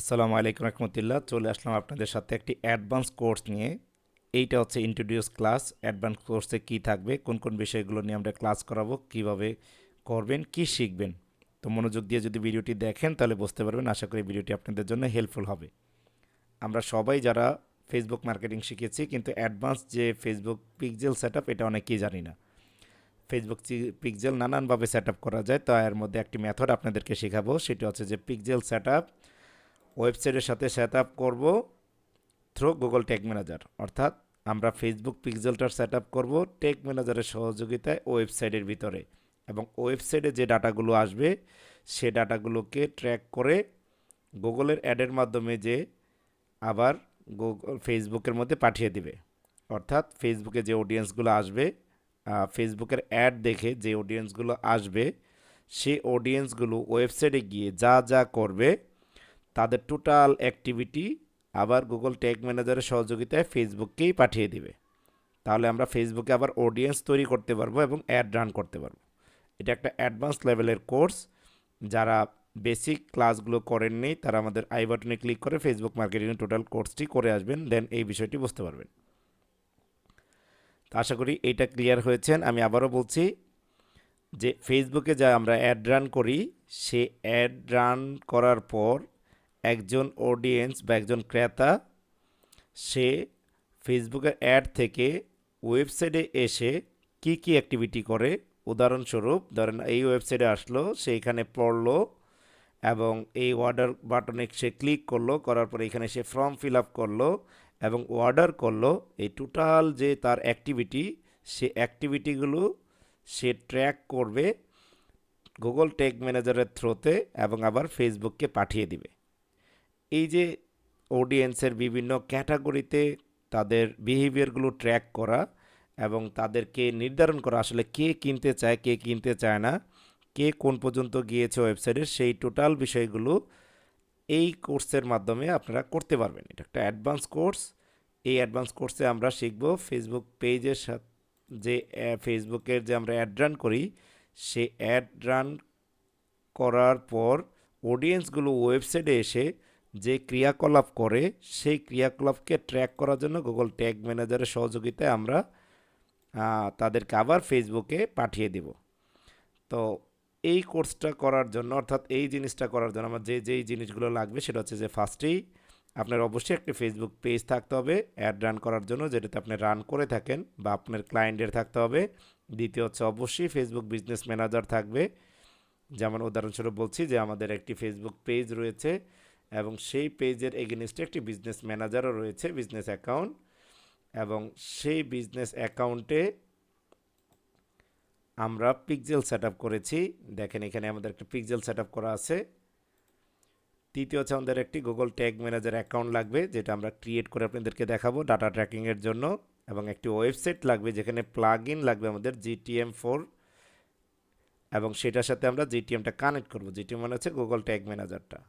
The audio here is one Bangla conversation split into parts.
আসসালামু আলাইকুম রহমতুল্লাহ। চলে আসলাম আপনাদের সাথে একটি অ্যাডভান্স কোর্স নিয়ে। এইটা হচ্ছে ইন্ট্রোডিউস ক্লাস। অ্যাডভান্স কোর্সে কি থাকবে, কোন কোন বিষয়গুলো নিয়ে আমরা ক্লাস করাবো, কিভাবে করবেন, কি শিখবেন। তো মনোযোগ দিয়ে যদি ভিডিওটি দেখেন তাহলে বুঝতে পারবেন। আশা করি ভিডিওটি আপনাদের জন্য হেল্পফুল হবে। আমরা সবাই যারা ফেসবুক মার্কেটিং শিখেছি, কিন্তু অ্যাডভান্স যে ফেসবুক পিক্সেল সেট আপ এটা অনেকেই জানি না। ফেসবুক পিক্সেল নানানভাবে সেট আপ করা যায়, তো এর মধ্যে একটি মেথড আপনাদেরকে শেখাবো। সেটি হচ্ছে যে পিক্সেল সেট আপ ওয়েবসাইটের সাথে সেট আপ করবো থ্রু গুগল ট্যাগ ম্যানেজার। অর্থাৎ আমরা ফেসবুক পিক্সেলটার সেট আপ করবো ট্যাগ ম্যানেজারের সহযোগিতায় ওয়েবসাইটের ভিতরে, এবং ওয়েবসাইটে যে ডাটাগুলো আসবে সে ডাটাগুলোকে ট্র্যাক করে গুগলের অ্যাডের মাধ্যমে যে আবার গুগল ফেসবুকের মধ্যে পাঠিয়ে দিবে। অর্থাৎ ফেসবুকে যে অডিয়েন্সগুলো আসবে, ফেসবুকের অ্যাড দেখে যে অডিয়েন্সগুলো আসবে, সেই অডিয়েন্সগুলো ওয়েবসাইটে গিয়ে যা যা করবে তাদের টোটাল অ্যাক্টিভিটি আবার গুগল ট্যাগ ম্যানেজারের সহযোগিতায় ফেসবুককেই পাঠিয়ে দিবে। তাহলে আমরা ফেসবুকে আবার অডিয়েন্স তৈরি করতে পারবো এবং অ্যাড রান করতে পারবো। এটা একটা অ্যাডভান্স লেভেলের কোর্স। যারা বেসিক ক্লাসগুলো করেননি তারা আমাদের আই বাটনে ক্লিক করে ফেসবুক মার্কেটিং টোটাল কোর্সটি করে আসবেন, দেন এই বিষয়টি বুঝতে পারবেন। তো আশা করি এইটা ক্লিয়ার হয়েছেন। আমি আবারও বলছি যে ফেসবুকে যা আমরা অ্যাড রান করি, সে অ্যাড রান করার পর একজন অডিয়েন্স বা একজন ক্রেতা সে ফেসবুকের অ্যাড থেকে ওয়েবসাইটে এসে কি কি অ্যাক্টিভিটি করে। উদাহরণস্বরূপ ধরেন এই ওয়েবসাইটে আসলো, সেইখানে পড়লো এবং এই অর্ডার বাটনে সে ক্লিক করলো, করার পরে এখানে সে ফর্ম ফিল আপ করলো এবং অর্ডার করলো। এই টোটাল যে তার অ্যাক্টিভিটি, সে অ্যাক্টিভিটিগুলো সে ট্র্যাক করবে গুগল ট্যাগ ম্যানেজারের থ্রুতে এবং আবার ফেসবুককে পাঠিয়ে দিবে। এই যে অডিয়েন্সের বিভিন্ন ক্যাটাগরিতে তাদের বিহেভিয়ারগুলো ট্র্যাক করা এবং তাদেরকে নির্ধারণ করা আসলে কে কিনতে চায়, কে কিনতে চায় না, কে কোন পর্যন্ত গিয়েছে ওয়েবসাইটের, সেই টোটাল বিষয়গুলো এই কোর্সের মাধ্যমে আপনারা করতে পারবেন। এটা একটা অ্যাডভান্স কোর্স। এই অ্যাডভান্স কোর্সে আমরা শিখব ফেসবুক পেজের সাথে যে ফেসবুকের যে আমরা অ্যাড রান করি, সে অ্যাড রান করার পর অডিয়েন্সগুলো ওয়েবসাইটে এসে যে ক্রিয়াকলাপ করে, সেই ক্রিয়াকলাপকে ট্র্যাক করার জন্য গুগল ট্যাগ ম্যানেজারের সহযোগিতায় আমরা তাদেরকে আবার ফেসবুকে পাঠিয়ে দেব। তো এই কোর্সটা করার জন্য, অর্থাৎ এই জিনিসটা করার জন্য আমার যেই জিনিসগুলো লাগবে সেটা হচ্ছে যে ফার্স্টেই আপনার অবশ্যই একটি ফেসবুক পেজ থাকতে হবে অ্যাড রান করার জন্য, যেটাতে আপনি রান করে থাকেন বা আপনার ক্লায়েন্টের থাকতে হবে। দ্বিতীয় হচ্ছে অবশ্যই ফেসবুক বিজনেস ম্যানেজার থাকবে। যেমন উদাহরণস্বরূপ বলছি যে আমাদের একটি ফেসবুক পেজ রয়েছে এবং সেই পেজের এগেনস্টে একটি বিজনেস ম্যানেজারও রয়েছে, বিজনেস অ্যাকাউন্ট, এবং সেই বিজনেস অ্যাকাউন্টে আমরা পিক্সেল সেট আপ করেছি। দেখেন এখানে আমাদের একটা পিক্সেল সেট আপ করা আছে। তৃতীয় হচ্ছে আমাদের একটি গুগল ট্যাগ ম্যানেজার অ্যাকাউন্ট লাগবে, যেটা আমরা ক্রিয়েট করে আপনাদেরকে দেখাবো ডাটা ট্র্যাকিংয়ের জন্য, এবং একটি ওয়েবসাইট লাগবে যেখানে প্লাগ ইন লাগবে আমাদের GTM4, এবং সেটার সাথে আমরা জিটিএমটা কানেক্ট করব। জিটিএম মানে হচ্ছে গুগল ট্যাগ ম্যানেজারটা।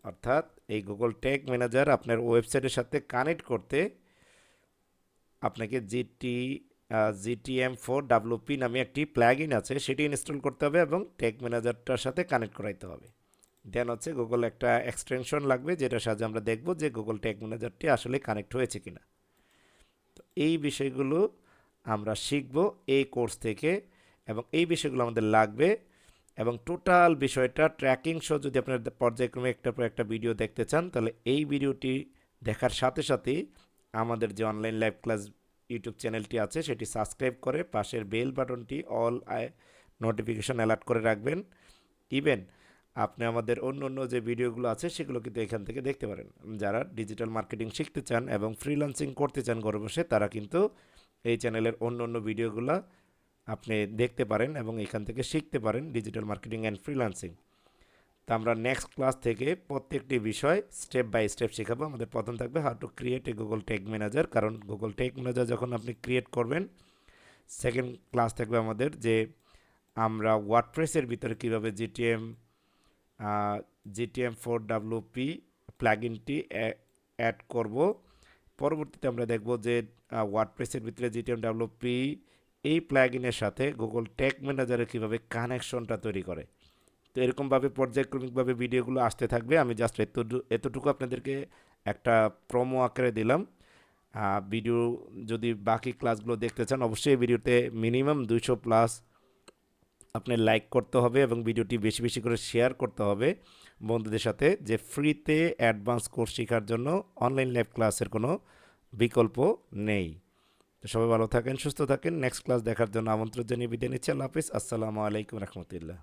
অর্থাৎ এই গুগল ট্যাগ ম্যানেজার আপনার ওয়েবসাইটের সাথে কানেক্ট করতে আপনাকে GTM4WP নামে একটি প্লাগ ইন আছে, সেটি ইনস্টল করতে হবে এবং ট্যাগ ম্যানেজারটার সাথে কানেক্ট করাইতে হবে। দেন হচ্ছে গুগল একটা এক্সটেনশন লাগবে, যেটার সাহায্যে আমরা দেখব যে গুগল ট্যাগ ম্যানেজারটি আসলে কানেক্ট হয়েছে কিনা। তো এই বিষয়গুলো আমরা শিখব এই কোর্স থেকে, এবং এই বিষয়গুলো আমাদের লাগবে। এবং টোটাল বিষয়টা ট্র্যাকিং সহ যদি আপনার পর্যায়ক্রমে একটার পর একটা ভিডিও দেখতে চান, তাহলে এই ভিডিওটি দেখার সাথে সাথেই আমাদের যে অনলাইন লাইভ ক্লাস ইউটিউব চ্যানেলটি আছে সেটি সাবস্ক্রাইব করে পাশের বেল বাটনটি অল নোটিফিকেশন অ্যালার্ট করে রাখবেন। ইভেন আপনি আমাদের অন্য অন্য যে ভিডিওগুলো আছে সেগুলো কিন্তু এখান থেকে দেখতে পারেন। যারা ডিজিটাল মার্কেটিং শিখতে চান এবং ফ্রিল্যান্সিং করতে চান ঘরে বসে, তারা কিন্তু এই চ্যানেলের অন্য অন্য ভিডিওগুলো আপনি দেখতে পারেন এবং এখান থেকে শিখতে পারেন ডিজিটাল মার্কেটিং অ্যান্ড ফ্রিল্যান্সিং। তো আমরা নেক্সট ক্লাস থেকে প্রত্যেকটি বিষয় স্টেপ বাই স্টেপ শেখাবো। আমাদের প্রথম থাকবে how to create a Google tag manager, কারণ গুগল ট্যাগ ম্যানেজার যখন আপনি ক্রিয়েট করবেন। সেকেন্ড ক্লাস থাকবে আমাদের যে আমরা ওয়ার্ডপ্রেসের ভিতরে কীভাবে GTM4WP প্লাগইনটি অ্যাড করব। পরবর্তীতে আমরা দেখব যে ওয়ার্ডপ্রেসের ভিতরে GTM4WP এই প্লাগইনের সাথে গুগল ট্যাগ ম্যানেজারে কীভাবে কানেকশনটা তৈরি করে। তো এরকমভাবে পর্যায়ক্রমিকভাবে ভিডিওগুলো আসতে থাকবে। আমি জাস্ট এতটুকু আপনাদেরকে একটা প্রোমো আকারে দিলাম। ভিডিও যদি বাকি ক্লাসগুলো দেখতে চান অবশ্যই এই ভিডিওতে মিনিমাম 200+ আপনার লাইক করতে হবে এবং ভিডিওটি বেশি বেশি করে শেয়ার করতে হবে বন্ধুদের সাথে, যে ফ্রিতে অ্যাডভান্স কোর্স শেখার জন্য অনলাইন লাইভ ক্লাসের কোনো বিকল্প নেই। তো সবাই ভালো থাকেন, সুস্থ থাকেন। নেক্সট ক্লাস দেখার জন্য আমন্ত্রণ জানিয়ে বিদায় নিচ্ছি। আল্লাহ হাফিজ। আসসালামু আলাইকুম রহমতুল্লাহ।